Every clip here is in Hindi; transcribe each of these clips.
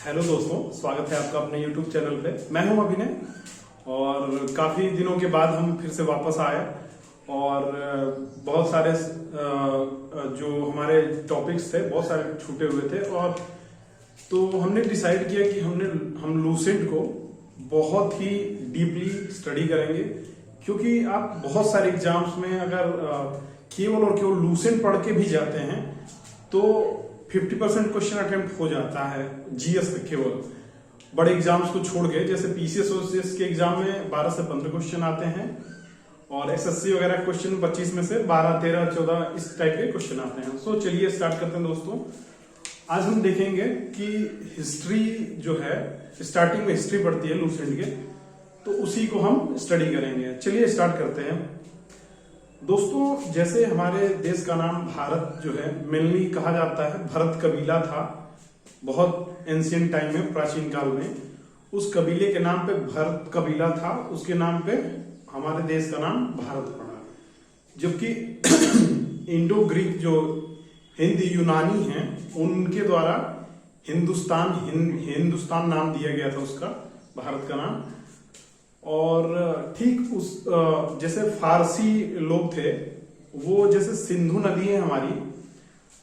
हेलो दोस्तों, स्वागत है आपका अपने YouTube चैनल पे। मैं हूं अभिनय और काफ़ी दिनों के बाद हम फिर से वापस आए और बहुत सारे जो हमारे टॉपिक्स थे बहुत सारे छूटे हुए थे और तो हमने डिसाइड किया कि हम लूसेंट को बहुत ही डीपली स्टडी करेंगे, क्योंकि आप बहुत सारे एग्जाम्स में अगर केवल और केवल लूसेंट पढ़ के भी जाते हैं तो 50% क्वेश्चन अटेम्प्ट हो जाता है जीएस में। केवल बड़े एग्जाम्स को छोड़ के, जैसे पीसीएस ओसीएस के एग्जाम में 12 से 15 क्वेश्चन आते हैं और एसएससी वगैरह क्वेश्चन 25 में से 12, 13, 14 इस टाइप के क्वेश्चन आते हैं। सो चलिए स्टार्ट करते हैं दोस्तों। आज हम देखेंगे कि हिस्ट्री जो है, स्टार्टिंग में हिस्ट्री पढ़ती है लूसेंट के, तो उसी को हम स्टडी करेंगे। चलिए स्टार्ट करते हैं दोस्तों। जैसे हमारे देश का नाम भारत जो है मेनली कहा जाता है, भरत कबीला था बहुत एंशियंट टाइम में, प्राचीन काल में। उस कबीले के नाम पे भरत कबीला था, उसके नाम पे हमारे देश का नाम भारत पड़ा। जबकि इंडो ग्रीक जो हिंद यूनानी हैं उनके द्वारा हिंदुस्तान नाम दिया गया था उसका, भारत का नाम। और ठीक उस जैसे फारसी लोग थे वो, जैसे सिंधु नदी है हमारी,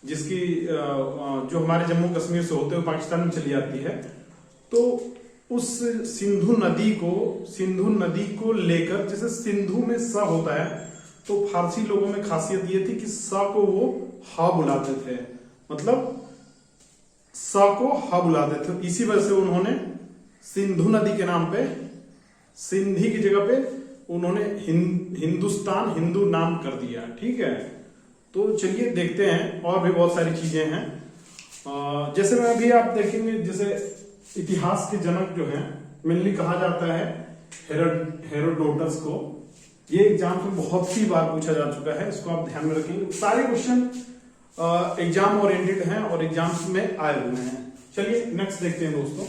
जिसकी जो हमारे जम्मू कश्मीर से होते हुए पाकिस्तान में चली जाती है, तो उस सिंधु नदी को लेकर, जैसे सिंधु में स होता है तो फारसी लोगों में खासियत ये थी कि स को वो हा बुलाते थे, मतलब स को हा बुलाते थे। इसी वजह से उन्होंने सिंधु नदी के नाम पे, सिंधी की जगह पे उन्होंने हिंदुस्तान, हिंदू नाम कर दिया। ठीक है, तो चलिए देखते हैं। और भी बहुत सारी चीजें हैं, जैसे मैं अभी आप देखेंगे, जैसे इतिहास के जनक जो हैं मेनली कहा जाता है हेरोडोटस को। ये एग्जाम में बहुत ही बार पूछा जा चुका है, इसको आप ध्यान में रखेंगे। सारे क्वेश्चन एग्जाम ओरिएंटेड हैं और एग्जाम्स में आए हुए हैं। चलिए नेक्स्ट देखते हैं दोस्तों।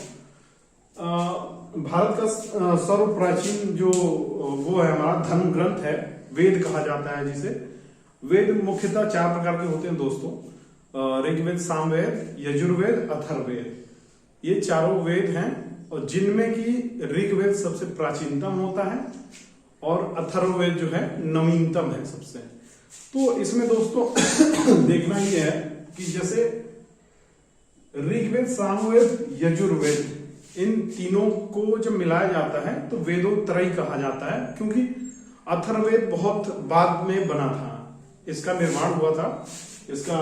भारत का सर्व प्राचीन जो वो है हमारा धर्म ग्रंथ है, वेद कहा जाता है जिसे। वेद मुख्यतः 4 प्रकार के होते हैं दोस्तों, ऋग्वेद, सामवेद, यजुर्वेद, अथर्ववेद। ये चारों वेद हैं और जिनमें कि ऋग्वेद सबसे प्राचीनतम होता है और अथर्ववेद जो है नवीनतम है सबसे। तो इसमें दोस्तों देखना ये है कि जैसे ऋग्वेद, सामवेद, यजुर्वेद, इन तीनों को जब मिलाया जाता है तो वेदोत्तरई कहा जाता है, क्योंकि अथर्ववेद बहुत बाद में बना था, इसका निर्माण हुआ था, इसका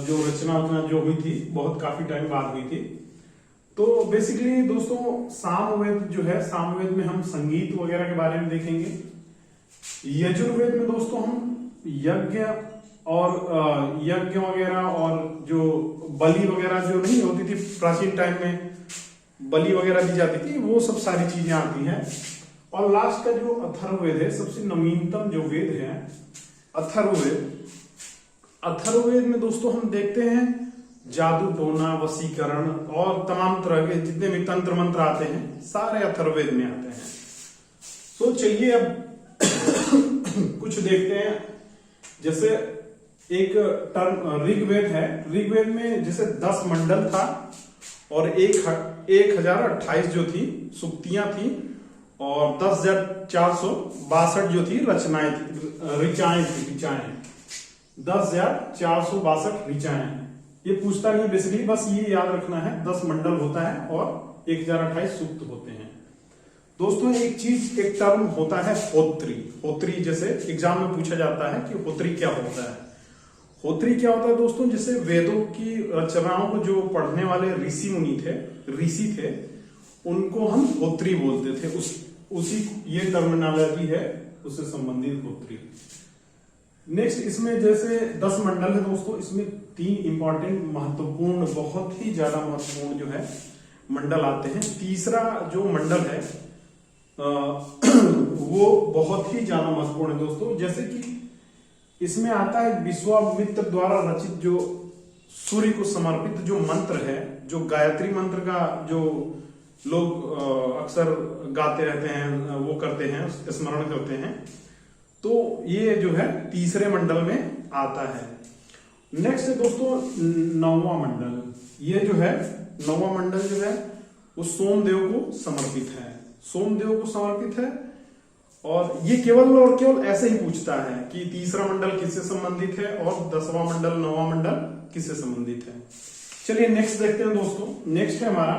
जो रचना जो हुई थी बहुत काफी टाइम बाद हुई थी। तो बेसिकली दोस्तों सामवेद जो है, सामवेद में हम संगीत वगैरह के बारे में देखेंगे। यजुर्वेद में दोस्तों हम यज्ञ वगैरह और जो बलि वगैरह जो नहीं होती थी प्राचीन टाइम में, बलि वगैरह दी जाती थी, वो सब सारी चीजें आती हैं। और लास्ट का जो अथर्ववेद है, सबसे नवीनतम जो वेद है अथर्ववेद। अथर्ववेद में दोस्तों हम देखते हैं जादू टोना, वशीकरण और तमाम तरह के जितने भी तंत्र मंत्र आते हैं सारे अथर्ववेद में आते हैं। तो चलिए अब कुछ देखते हैं। जैसे एक टर्म ऋग्वेद है, ऋग्वेद में जैसे 10 मंडल था और 1028 जो थी सूक्तियां थी और 10,462 जो थी रचनाएं थी, ऋचाएं थी, 10,462 ऋचाएं। ये पूछता नहीं बेसिकली, बस ये याद रखना है 10 मंडल होता है और 1028 सूक्त होते हैं। दोस्तों एक टर्म होता है होत्री। होत्री जैसे एग्जाम में पूछा जाता है कि होत्री क्या होता है। होत्री क्या होता है दोस्तों, जैसे वेदों की रचनाओं को जो पढ़ने वाले ऋषि थे उनको हम होत्री बोलते थे। उसी ये टर्मिनोलॉजी है, उससे संबंधित होत्री। नेक्स्ट इसमें जैसे 10 मंडल है दोस्तों, इसमें 3 इंपॉर्टेंट महत्वपूर्ण, बहुत ही ज्यादा महत्वपूर्ण जो है मंडल आते हैं। तीसरा जो मंडल है वो बहुत ही ज्यादा महत्वपूर्ण है दोस्तों। जैसे कि इसमें आता है विश्वामित्र द्वारा रचित जो सूर्य को समर्पित जो मंत्र है, जो गायत्री मंत्र का जो लोग अक्सर गाते रहते हैं, वो करते हैं, स्मरण करते हैं, तो ये जो है तीसरे मंडल में आता है। नेक्स्ट है दोस्तों नौवां मंडल। ये जो है नौवां मंडल जो है वो सोमदेव को समर्पित है, सोमदेव को समर्पित है। और ये केवल और केवल ऐसे ही पूछता है कि तीसरा मंडल किससे संबंधित है और 10वां मंडल 9वां मंडल किससे संबंधित है। चलिए नेक्स्ट देखते हैं दोस्तों। नेक्स्ट है हमारा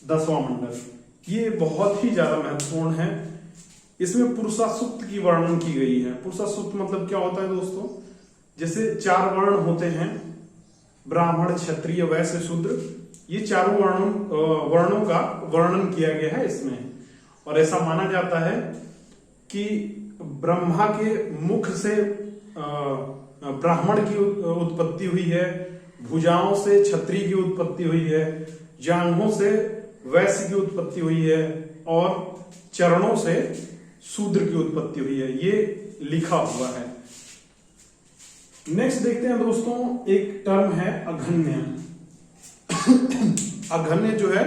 10वां मंडल। ये बहुत ही ज्यादा महत्वपूर्ण है। इसमें पुरुषा सूक्त की वर्णन की गई है। पुरुषा सूक्त मतलब क्या होता है दोस्तों, जैसे 4 वर्ण होते हैं, ब्राह्मण क्षत्रिय वैश्य शूद्र, ये चारों वर्णों का वर्णन किया गया है इसमें। और ऐसा माना जाता है कि ब्रह्मा के मुख से ब्राह्मण की उत्पत्ति हुई है, भुजाओं से क्षत्रिय की उत्पत्ति हुई है, जांघों से वैश्य की उत्पत्ति हुई है और चरणों से शूद्र की उत्पत्ति हुई है, ये लिखा हुआ है। नेक्स्ट देखते हैं दोस्तों, एक टर्म है अघन्य। अघन्य जो है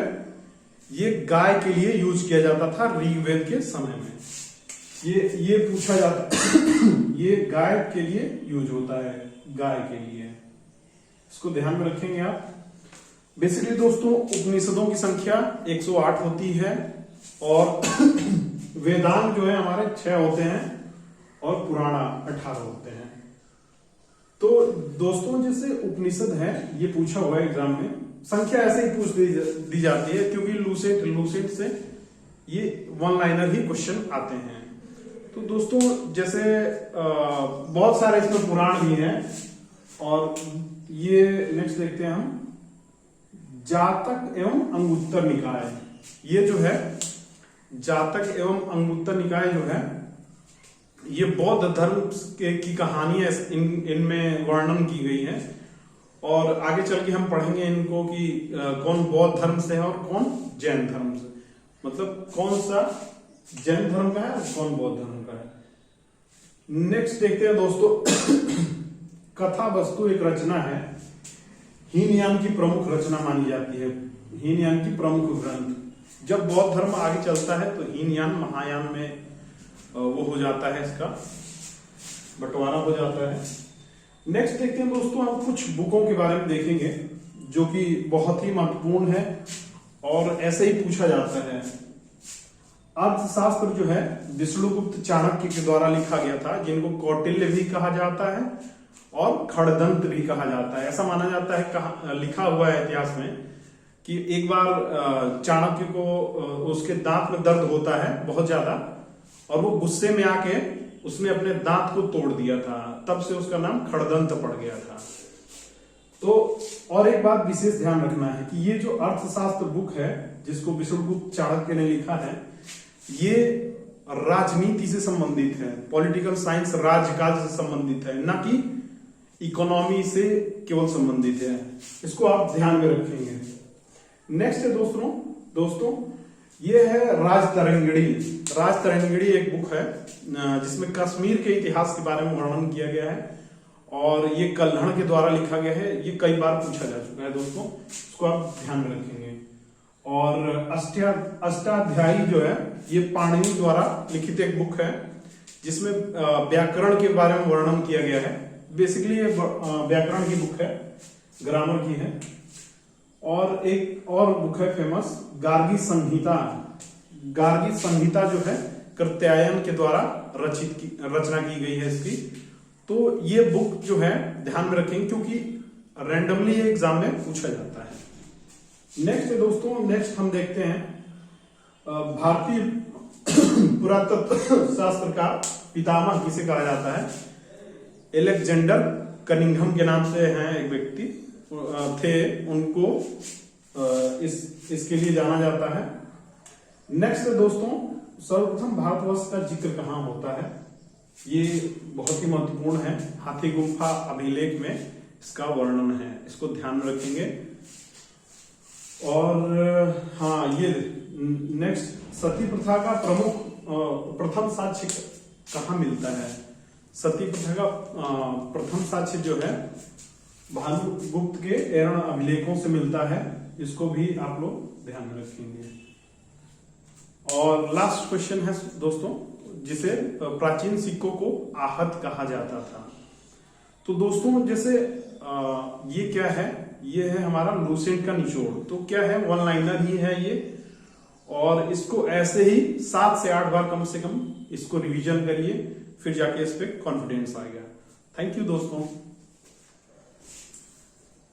ये गाय के लिए यूज किया जाता था ऋग्वेद के समय में। ये पूछा जाता ये गाय के लिए यूज होता है, गाय के लिए, इसको ध्यान में रखेंगे आप। बेसिकली दोस्तों उपनिषदों की संख्या 108 होती है और वेदांत जो है हमारे 6 होते हैं और पुराण 18 होते हैं। तो दोस्तों जैसे उपनिषद है ये पूछा हुआ है एग्जाम में, संख्या ऐसे ही पूछ दी जाती है क्योंकि लूसेंट से ये 1 लाइनर ही क्वेश्चन आते हैं। तो दोस्तों जैसे बहुत सारे इसमें पुराण भी हैं। और ये नेक्स्ट देखते हैं हम, जातक एवं अंगुत्तर निकाय। ये जो है जातक एवं अंगुत्तर निकाय जो है ये बौद्ध धर्म की कहानी है, इनमें वर्णन की गई है। और आगे चल के हम पढ़ेंगे इनको कि कौन बौद्ध धर्म से है और कौन जैन धर्म से, मतलब कौन सा जैन धर्म का है और कौन बौद्ध धर्म का है। नेक्स्ट देखते हैं दोस्तों कथा वस्तु एक रचना है, हीनयान की प्रमुख रचना मानी जाती है, हीनयान की प्रमुख ग्रंथ। जब बौद्ध धर्म आगे चलता है तो हीनयान महायान में वो हो जाता है, इसका बंटवारा हो जाता है। नेक्स्ट देखते हैं दोस्तों, हम कुछ बुकों के बारे में देखेंगे जो कि बहुत ही महत्वपूर्ण है और ऐसे ही पूछा जाता है। अर्थशास्त्र जो है विष्णुगुप्त चाणक्य के द्वारा लिखा गया था, जिनको कौटिल्य भी कहा जाता है और खड़दंत भी कहा जाता है। ऐसा माना जाता है, लिखा हुआ है इतिहास में कि एक बार चाणक्य को उसके दांत में दर्द होता है बहुत ज्यादा और वो गुस्से में आके उसने अपने दांत को तोड़ दिया था, तब से उसका नाम खड़दंत पड़ गया था। तो और एक बात विशेष ध्यान रखना है कि ये जो अर्थशास्त्र बुक है जिसको विष्णुगुप्त चाणक्य ने लिखा है, ये राजनीति से संबंधित है, पॉलिटिकल साइंस राजकाज से संबंधित है, न कि इकोनॉमी से केवल संबंधित है। इसको आप ध्यान में रखेंगे। नेक्स्ट है दोस्तों ये है राजतरंगिणी। राजतरंगिणी एक बुक है जिसमें कश्मीर के इतिहास के बारे में वर्णन किया गया है और ये कल्हण के द्वारा लिखा गया है। ये कई बार पूछा जा चुका है दोस्तों, इसको आप ध्यान में रखेंगे। और अष्टाध्यायी जो है ये पाणिनि द्वारा लिखित एक बुक है जिसमें व्याकरण के बारे में वर्णन किया गया है। बेसिकली ये व्याकरण की बुक है, ग्रामर की है। और एक और बुक है फेमस, गार्गी संहिता। गार्गी संहिता जो है कात्यायन के द्वारा रचना की गई है इसकी। तो ये बुक जो है ध्यान में रखेंगे क्योंकि रैंडमली एग्जाम में पूछा जाता है। नेक्स्ट है दोस्तों, नेक्स्ट हम देखते हैं भारतीय पुरातत्व शास्त्र का पितामह किसे कहा जाता है। एलेक्जेंडर कनिंघम के नाम से हैं एक व्यक्ति थे, उनको इसके लिए जाना जाता है। नेक्स्ट दोस्तों, सर्वप्रथम भारतवर्ष का जिक्र कहाँ होता है, ये बहुत ही महत्वपूर्ण है। हाथी गुम्फा अभिलेख में इसका वर्णन है, इसको ध्यान में रखेंगे। और हाँ, ये नेक्स्ट सती प्रथा का प्रथम साक्ष्य कहाँ मिलता है। सती प्रथा का प्रथम साक्ष्य जो है भानुगुप्त के एरण अभिलेखों से मिलता है, इसको भी आप लोग ध्यान में रखेंगे। और लास्ट क्वेश्चन है दोस्तों, जिसे प्राचीन सिक्कों को आहत कहा जाता था। तो दोस्तों जैसे ये क्या है, ये है हमारा लूसेंट का निचोड़। तो क्या है, वन लाइनर ही है ये, और इसको ऐसे ही 7 से 8 बार कम से कम इसको रिवीजन करिए, फिर जाके इस पे कॉन्फिडेंस आएगा। थैंक यू दोस्तों।